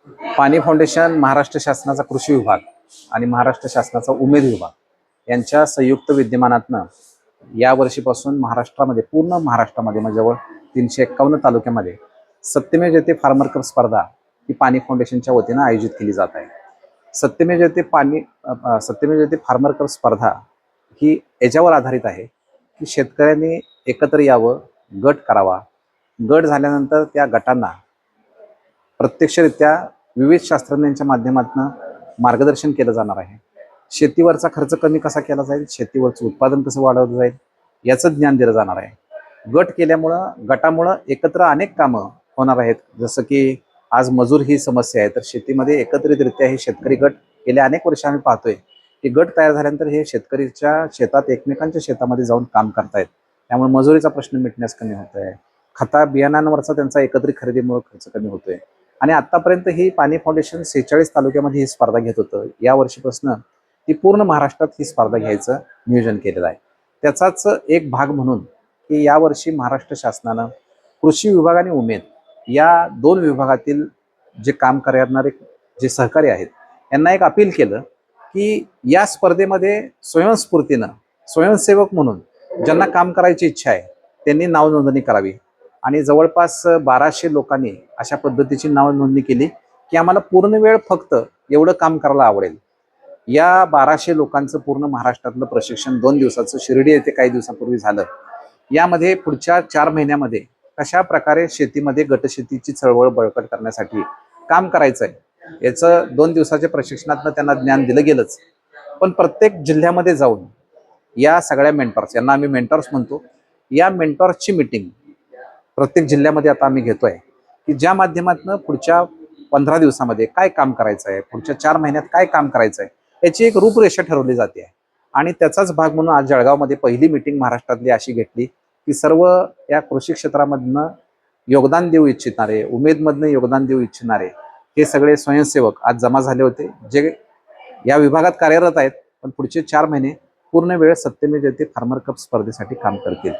पाणी फाउंडेशन महाराष्ट्र शासनाचा कृषी विभाग आणि महाराष्ट्र शासनाचा उमेद विभाग यांच्या संयुक्त विद्यमानातनं या वर्षीपासून महाराष्ट्रामध्ये पूर्ण महाराष्ट्रामध्ये म्हणजे जवळ 351 तालुक्यामध्ये सत्यमेव जयते फार्मर कप स्पर्धा ही पाणी फाउंडेशनच्या वतीनं आयोजित केली जात आहे। सत्यमेव जयते फार्मर कप स्पर्धा ही याच्यावर आधारित आहे की शेतकऱ्यांनी एकत्र यावं, गट करावा, गट झाल्यानंतर त्या गटांना प्रत्यक्षरित्या विविध शास्त्रज्ञांच्या माध्यमातून मार्गदर्शन केलं जाणार आहे। शेतीवरचा खर्च कमी कसा केला जाईल, शेतीवरचं उत्पादन कसं वाढवलं जाईल याचं ज्ञान दिलं जाणार आहे। गट केल्यामुळं गटामुळं एकत्र अनेक कामं होणार आहेत। जसं की आज मजूर ही समस्या आहे, तर शेतीमध्ये एकत्रितरित्या हे शेतकरी गट गेल्या अनेक वर्ष आम्ही पाहतोय की गट तयार झाल्यानंतर हे शेतकरीच्या शेतात एकमेकांच्या शेतामध्ये जाऊन काम करतायत, त्यामुळे मजुरीचा प्रश्न मिटण्यास कमी होत आहे। खता बियाणांवरचा त्यांचा एकत्रित खरेदीमुळे खर्च कमी होतोय आणि आतापर्यंत ही पाणी फाउंडेशन 46 तालुक्यामध्ये ही स्पर्धा घेत होतं। या वर्षीपासून ती पूर्ण महाराष्ट्रात ही स्पर्धा घ्यायचं नियोजन केलेलं आहे। त्याचाच एक भाग म्हणून की यावर्षी महाराष्ट्र शासनानं कृषी विभाग आणि उमेद या दोन विभागातील जे काम करणारे जे सहकारी आहेत यांना एक अपील केलं की या स्पर्धेमध्ये स्वयंस्फूर्तीनं स्वयंसेवक म्हणून ज्यांना काम करायची इच्छा आहे त्यांनी नाव नोंदणी करावी आणि जवळपास 1200 लोकांनी अशा पद्धतीची नाव नोंदणी केली की आम्हाला पूर्ण वेळ फक्त एवढं काम करायला आवडेल। या 1200 लोकांचं पूर्ण महाराष्ट्रातलं प्रशिक्षण 2 दिवसाचं शिर्डी येथे काही दिवसांपूर्वी झालं। यामध्ये पुढच्या 4 महिन्यामध्ये कशा प्रकारे शेतीमध्ये गटशेतीची चळवळ बळकट करण्यासाठी काम करायचं आहे याचं 2 दिवसाच्या प्रशिक्षणातनं त्यांना ज्ञान दिलं गेलंच। पण प्रत्येक जिल्ह्यामध्ये जाऊन या सगळ्या मेंटॉर्स, यांना आम्ही मेंटॉर्स म्हणतो, या मेंटॉर्सची मीटिंग प्रत्येक जिल्ह्यामध्ये आता आम्ही घेतोय की ज्या माध्यमातून पुढच्या 15 दिवसामध्ये काय काम करायचं आहे, पुढच्या 4 महिन्यात काय काम करायचं आहे याची एक रूपरेषा ठरवली जाते आहे। आणि त्याचाच भाग म्हणून आज जळगावमध्ये पहिली मीटिंग महाराष्ट्रातली अशी घेतली की सर्व या कृषी क्षेत्रामधनं योगदान देऊ इच्छिणारे, उमेदमधनं योगदान देऊ इच्छिणारे हे सगळे स्वयंसेवक आज जमा झाले होते, जे या विभागात कार्यरत आहेत पण पुढचे 4 महिने पूर्ण वेळ सत्यमेव जयते फार्मर कप स्पर्धेसाठी काम करतील।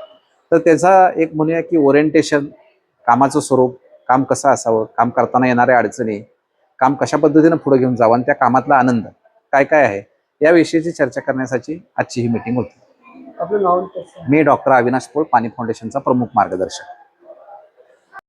तर त्याचा एक म्हणूया की ओरिएंटेशन, कामाचं स्वरूप, काम कसं असावं, काम करताना येणाऱ्या अडचणी, काम कशा पद्धतीनं पुढे घेऊन जावं आणि त्या कामातला आनंद काय काय आहे याविषयीची चर्चा करण्यासाठी आजची ही मीटिंग होती। आपलं नाव? मी डॉक्टर अविनाश पोळ, पाणी फाउंडेशनचा प्रमुख मार्गदर्शक।